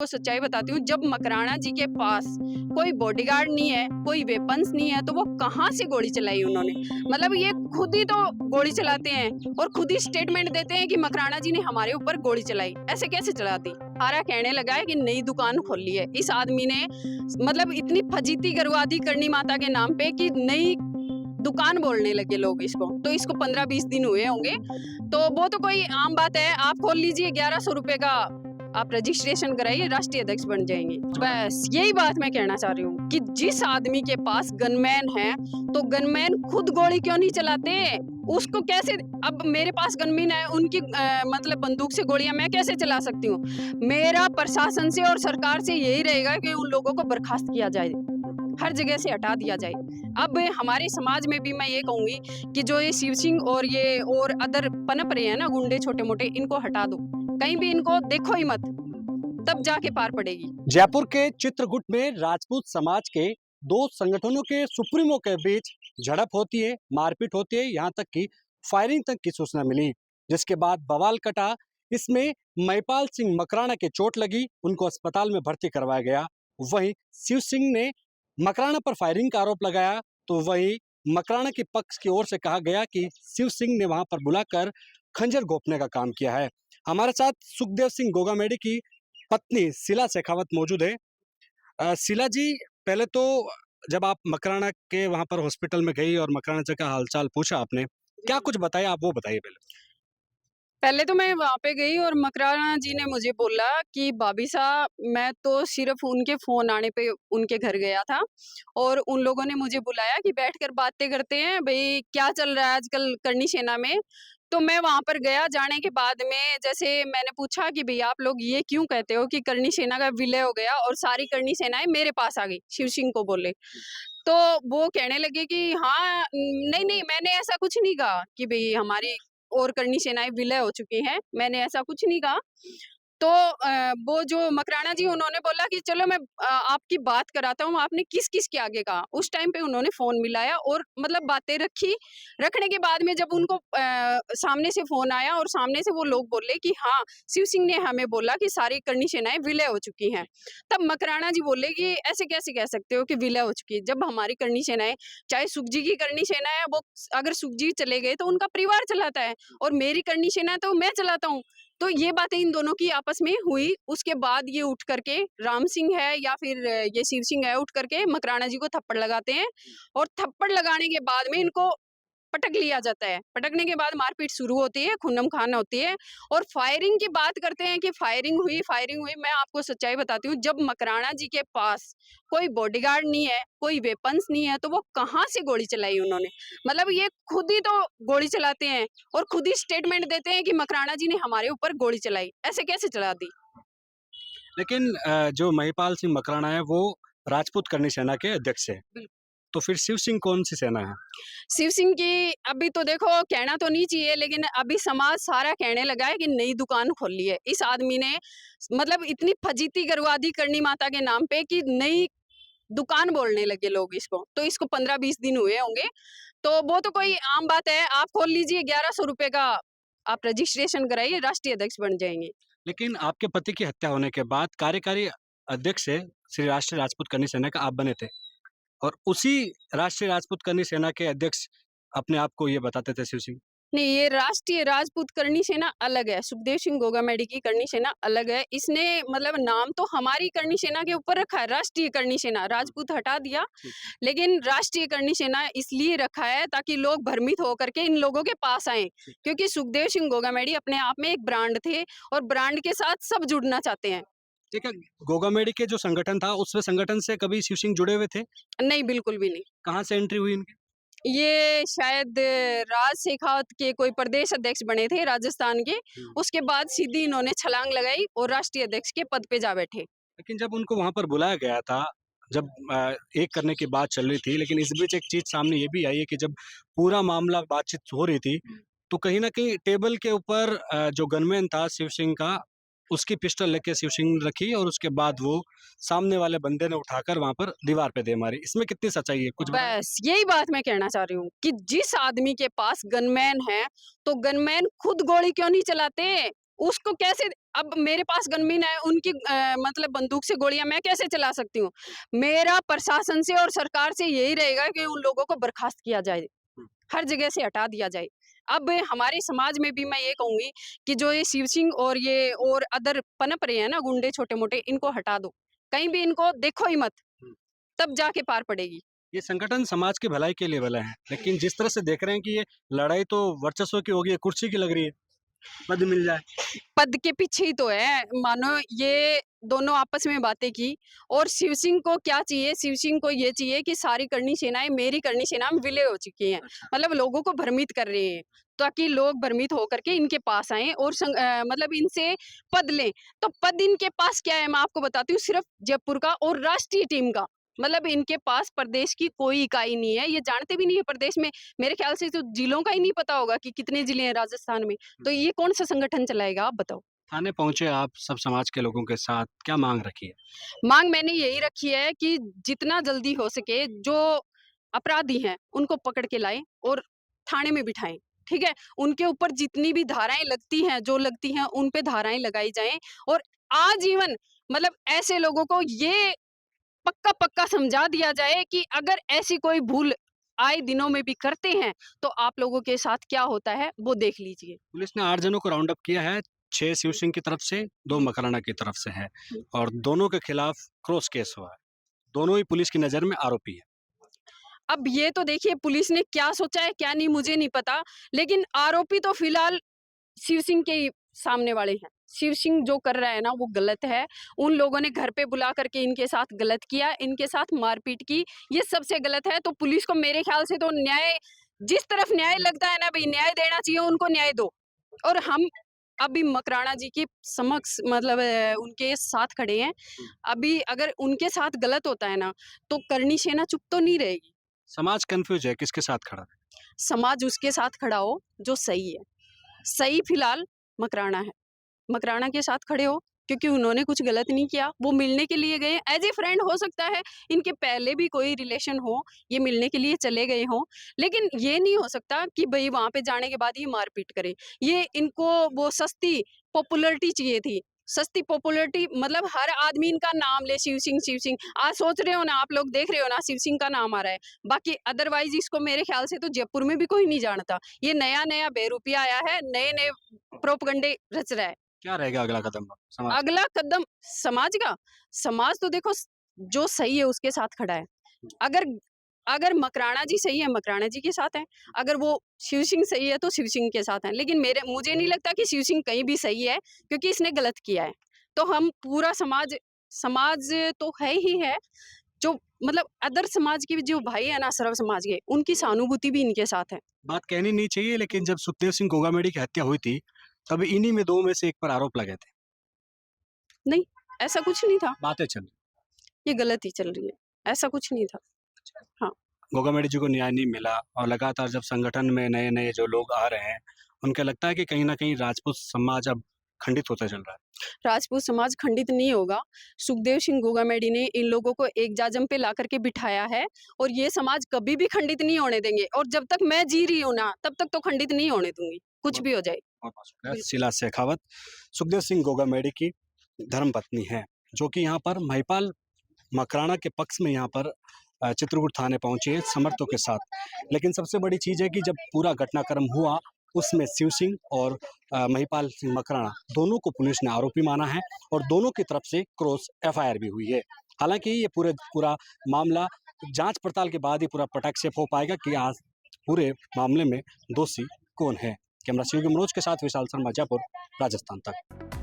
को सच्चाई बताती हूँ, जब मकराना जी के पास कोई बॉडीगार्ड नहीं है, कोई वेपन्स नहीं है, तो वो कहाँ से गोली चलाई उन्होंने? मतलब ये खुद ही तो गोली चलाते हैं और खुद ही स्टेटमेंट देते हैं कि मकराना जी ने हमारे ऊपर गोली चलाई। ऐसे कैसे चला दी? सारा कहने लगा है कि नई दुकान खोली है। इस आदमी ने मतलब इतनी फजीती करवा दी करनी माता के नाम पे कि नई दुकान बोलने लगे लोग इसको। तो इसको 15-20 दिन हुए होंगे, तो वो तो कोई आम बात है। आप खोल लीजिए, 1100 रुपए का आप रजिस्ट्रेशन कराइए, राष्ट्रीय अध्यक्ष बन जाएंगे। बस यही बात मैं कहना चाह रही हूँ कि जिस आदमी के पास गनमैन है, तो गनमैन खुद गोली क्यों नहीं चलाते? उसको कैसे? अब मेरे पास गनमैन है, उनकी मतलब बंदूक से गोलियां मैं कैसे चला सकती हूँ? मेरा प्रशासन से और सरकार से यही रहेगा कि उन लोगों को बर्खास्त किया जाए, हर जगह से हटा दिया जाए। अब हमारे समाज में भी मैं ये कहूंगी कि जो ये शिव सिंह और ये और अदर पनप रहे हैं ना गुंडे छोटे मोटे, इनको हटा दो, कहीं भी इनको देखो ही मत, तब जाके पार पड़ेगी। जयपुर के चित्रकूट में राजपूत समाज के दो संगठनों के सुप्रीमो के बीच झड़प होती है, मारपीट होती है, यहाँ तक कि फायरिंग तक की सूचना मिली, जिसके बाद बवाल कटा। इसमें महिपाल सिंह मकराना के चोट लगी, उनको अस्पताल में भर्ती करवाया गया। वहीं शिव सिंह ने मकराना पर फायरिंग का आरोप लगाया, तो वहीं मकराना के पक्ष की ओर से कहा गया कि शिव सिंह ने वहां पर बुलाकर खंजर घोंपने का काम किया है। हमारे साथ सुखदेव सिंह गोगामेडी की पत्नी शीला शेखावत मौजूद है। शीला जी, पहले तो जब आप मकराना के वहां पर हॉस्पिटल में गई और मकराना जी का हालचाल पूछा आपने, क्या कुछ बताया, आप वो बताइए पहले। पहले तो मैं वहाँ पे गई और मकराना जी ने मुझे बोला कि भाभी साहब, मैं तो सिर्फ उनके फ़ोन आने पे उनके घर गया था और उन लोगों ने मुझे बुलाया कि बैठकर बातें करते हैं, भई क्या चल रहा है आजकल करनी सेना में। तो मैं वहाँ पर गया, जाने के बाद में जैसे मैंने पूछा कि भई आप लोग ये क्यों कहते हो कि करनी सेना का विलय हो गया और सारी करनी सेनाएँ मेरे पास आ गई, शिव सिंह को बोले। तो वो कहने लगे कि हाँ, नहीं, नहीं, मैंने ऐसा कुछ नहीं कहा कि भई हमारी और करनी सेनाएँ विलय हो चुकी हैं, मैंने ऐसा कुछ नहीं कहा। तो वो जो मकराना जी उन्होंने बोला कि चलो मैं आपकी बात कराता हूँ, आपने किस-किस के आगे कहा? उस टाइम पे उन्होंने फ़ोन मिलाया और मतलब बातें रखी, रखने के बाद में जब उनको सामने से फ़ोन आया और सामने से वो लोग बोले कि हाँ, शिव सिंह ने हमें बोला कि सारी करनी सेनाएँ विलय हो चुकी हैं। तब मकराना जी बोले कि ऐसे कैसे कह सकते हो कि विलय हो चुकी है? जब हमारी करनी सेनाएँ, चाहे सुख जी की करनी सेना है, वो अगर सुख जी चले गए तो उनका परिवार चलाता है और मेरी करनी सेना है तो मैं चलाता हूँ। तो ये बातें इन दोनों की आपस में हुई। उसके बाद ये उठ करके राम सिंह है या फिर ये शिव सिंह है, उठ करके मकराना जी को थप्पड़ लगाते हैं और थप्पड़ लगाने के बाद में इनको पटक लिया जाता है। पटकने के बाद मारपीट शुरू होती है, खूनम-खान होती है और फायरिंग की बात करते हैं कि फायरिंग हुई। मैं आपको सच्चाई बताती हूँ, जब मकराना जी के पास कोई बॉडीगार्ड नहीं है, कोई वेपन्स नहीं है, तो वो कहाँ से गोली चलाई उन्होंने? मतलब ये खुद ही तो गोली चलाते हैं और खुद ही स्टेटमेंट देते हैं कि मकराना जी ने हमारे ऊपर गोली चलाई। ऐसे कैसे चला दी? लेकिन जो महिपाल सिंह मकराना है वो राजपूत करनी सेना के अध्यक्ष है, तो फिर शिव सिंह कौन सी सेना है? शिव सिंह की अभी तो देखो, कहना तो नहीं चाहिए, लेकिन अभी समाज सारा कहने लगा है कि नई दुकान खोली है। इस आदमी ने मतलब इतनी फजीती करवा दी करनी माता के नाम पे कि नई दुकान बोलने लगे लोग इसको। तो इसको 15-20 दिन हुए होंगे, तो वो तो कोई आम बात है। आप खोल लीजिए, 1100 रुपए का आप रजिस्ट्रेशन कराइए, राष्ट्रीय अध्यक्ष बन जाएंगे। लेकिन आपके पति की हत्या होने के बाद कार्यकारी अध्यक्ष से श्री राष्ट्रीय राजपूत करनी सेना का आप बने थे, और उसी राष्ट्रीय राजपूत करनी सेना के अध्यक्ष अपने आप को ये बताते थे शिव सिंह। नहीं, ये राष्ट्रीय राजपूत करनी सेना अलग है, सुखदेव सिंह गोगामेडी की करनी सेना अलग है। इसने मतलब नाम तो हमारी करनी सेना के ऊपर रखा है, राष्ट्रीय करनी सेना, राजपूत हटा दिया, लेकिन राष्ट्रीय करनी सेना इसलिए रखा है ताकि लोग भ्रमित होकर के इन लोगों के पास आएँ, क्योंकि सुखदेव सिंह गोगामेडी अपने आप में एक ब्रांड थे और ब्रांड के साथ सब जुड़ना चाहते हैं। ठीक है, गोगामेडी के जो संगठन था, उसमें संगठन से कभी शिव सिंह जुड़े हुए थे? नहीं, बिल्कुल भी नहीं। कहाँ से एंट्री हुई इनकी? ये शायद राज शेखावत के कोई प्रदेश अध्यक्ष बने थे राजस्थान के, उसके बाद सीधी इन्होंने छलांग लगाई और राष्ट्रीय अध्यक्ष के पद पे जा बैठे। लेकिन जब उनको वहाँ पर बुलाया गया था, जब एक करने की बात चल रही थी, लेकिन इस बीच एक चीज़ सामने ये भी आई है कि जब पूरा मामला बातचीत हो रही थी, तो कहीं न कहीं टेबल के ऊपर जो गनमैन था शिव सिंह का, उसकी पिस्टल लेके शिव सिंह ने रखी और उसके बाद वो सामने वाले बंदे ने उठाकर वहाँ पर दीवार पे दे मारी। इसमें कितनी सच्चाई है? कुछ बताइए? बस यही बात मैं कहना चाह रही हूँ कि जिस आदमी के पास गनमैन है, तो गनमैन खुद गोली क्यों नहीं चलाते? उसको कैसे, अब मेरे पास गनमैन है, उनकी मतलब बंदूक से गोलियां मैं कैसे चला सकती हूँ? मेरा प्रशासन से और सरकार से यही रहेगा कि उन लोगों को बर्खास्त किया जाए, हर जगह से हटा दिया जाए। अब हमारे समाज में भी मैं ये कहूंगी कि जो ये शिव सिंह और ये और अदर पनप रहे हैं ना गुंडे छोटे मोटे, इनको हटा दो, कहीं भी इनको देखो ही मत, तब जाके पार पड़ेगी। ये संगठन समाज की भलाई के लिए बना है, लेकिन जिस तरह से देख रहे हैं कि ये लड़ाई तो वर्चस्व की होगी, कुर्सी की लग रही है, पद मिल जाए। पद के पीछे ही तो है, मानो ये दोनों आपस में बातें की। और शिव सिंह को क्या चाहिए? शिव सिंह को ये चाहिए कि सारी करनी सेनाएं मेरी करनी सेना में विलय हो चुकी हैं, मतलब लोगों को भ्रमित कर रहे हैं, ताकि लोग भ्रमित होकर के इनके पास आए और मतलब इनसे पद लें। तो पद इनके पास क्या है, मैं आपको बताती हूँ, सिर्फ जयपुर का और राष्ट्रीय टीम का। मतलब इनके पास प्रदेश की कोई इकाई नहीं है, ये जानते भी नहीं है प्रदेश में। मेरे ख्याल से तो जिलों का ही नहीं पता होगा कि कितने जिले हैं राजस्थान में। तो ये कौन सा संगठन चलाएगा, आप बताओ? थाने पहुंचे आप सब समाज के लोगों के साथ, क्या मांग रखी है? मांग मैंने यही रखी है कि जितना जल्दी हो सके जो अपराधी हैं उनको पकड़ के लाएं और थाने में बिठाएं। ठीक है, उनके ऊपर जितनी भी धाराएं लगती हैं, जो लगती हैं, उन पे धाराएं लगाई जाएं। और आजीवन मतलब ऐसे लोगों को ये पक्का पक्का समझा दिया जाए कि अगर ऐसी कोई भूल आए दिनों में भी करते हैं तो आप लोगों के साथ क्या होता है वो देख लीजिए। पुलिस ने 8 जनों को राउंड अप किया है, 6 शिव सिंह की तरफ से, 2 मकराना की तरफ से है, और दोनों के खिलाफ क्रॉस केस हुआ है। दोनों ही पुलिस की नजर में आरोपी है। अब ये तो देखिए पुलिस ने क्या सोचा है क्या नहीं मुझे नहीं पता, लेकिन आरोपी तो फिलहाल शिव सिंह के ही सामने वाले हैं। शिव सिंह जो कर रहा है ना वो गलत है। उन लोगों ने घर पे बुला करके इनके साथ गलत किया, इनके साथ मारपीट की, ये सबसे गलत है। तो पुलिस को मेरे ख्याल से तो न्याय, जिस तरफ न्याय लगता है ना भाई न्याय देना चाहिए, उनको न्याय दो। और हम अभी मकराना जी के समक्ष मतलब उनके साथ खड़े हैं। अभी अगर उनके साथ गलत होता है ना तो करनी सेना चुप तो नहीं रहेगी। समाज कंफ्यूज है किसके साथ खड़ा है। समाज उसके साथ खड़ा हो जो सही है। सही फिलहाल मकराना है, मकराना के साथ खड़े हो क्योंकि उन्होंने कुछ गलत नहीं किया। वो मिलने के लिए गए एज ए फ्रेंड, हो सकता है इनके पहले भी कोई रिलेशन हो, ये मिलने के लिए चले गए हों, लेकिन ये नहीं हो सकता कि भाई वहां पे जाने के बाद ये मारपीट करे। ये इनको वो सस्ती पॉपुलैरिटी चाहिए थी, सस्ती पॉपुलैरिटी, मतलब हर आदमी इनका नाम ले, शिव सिंह शिव सिंह। आज सोच रहे हो ना, आप लोग देख रहे हो ना, शिव सिंह का नाम आ रहा है, बाकी अदरवाइज इसको मेरे ख्याल से तो जयपुर में भी कोई नहीं जानता। ये नया नया बेरुपिया आया है, नए नए प्रोपगंडे रच रहा है। क्या रहेगा अगला कदम समाज? अगला कदम समाज का, समाज तो देखो जो सही है उसके साथ खड़ा है। अगर अगर मकराना जी सही है, मकराना जी के साथ है। अगर वो शिव सिंह सही है तो शिव सिंह के साथ है। लेकिन मुझे नहीं लगता कि शिव सिंह कहीं भी सही है, क्योंकि इसने गलत किया है। तो हम पूरा समाज, समाज तो है ही है, जो मतलब अदर समाज के जो भाई है ना, सर्व समाज के, उनकी सहानुभूति भी इनके साथ है। बात कहनी नहीं चाहिए, लेकिन जब सुखदेव सिंह गोगामेडी की हत्या हुई थी, तब इन्हीं में 2 में से एक पर आरोप लगे थे। नहीं, ऐसा कुछ नहीं था, बातें चल रही। ये गलत ही चल रही है, ऐसा कुछ नहीं था। हाँ, गोगामेडी जी को न्याय नहीं मिला, और लगातार जब संगठन में नए-नए जो लोग आ रहे हैं, उनका लगता है कि कहीं न कहीं राजपूत समाज अब खंडित होता चल रहा है। राजपूत समाज खंडित नहीं होगा। सुखदेव सिंह गोगामेडी ने इन लोगों को एक जाजम पे ला करके बिठाया है, और ये समाज कभी भी खंडित नहीं होने देंगे। और जब तक मैं जी रही हूँ ना, तब तक तो खंडित नहीं होने दूंगी, कुछ भी हो जाए। बहुत-बहुत शुक्रिया। शीला शेखावत सुखदेव सिंह गोगामेडी की धर्मपत्नी है, जो कि यहाँ पर महिपाल मकराना के पक्ष में यहाँ पर चित्रकूट थाने पहुंचे हैं समर्थकों के साथ। लेकिन सबसे बड़ी चीज़ है कि जब पूरा घटनाक्रम हुआ, उसमें शिव सिंह और महिपाल सिंह मकराना दोनों को पुलिस ने आरोपी माना है, और दोनों की तरफ से क्रॉस एफआईआर भी हुई है। हालांकि ये पूरा मामला जांच पड़ताल के बाद ही पूरा पटाक्षेप हो पाएगा कि आज पूरे मामले में दोषी कौन है। कैमरा शिव मनोज के साथ विशाल शर्मा, जयपुर, राजस्थान तक।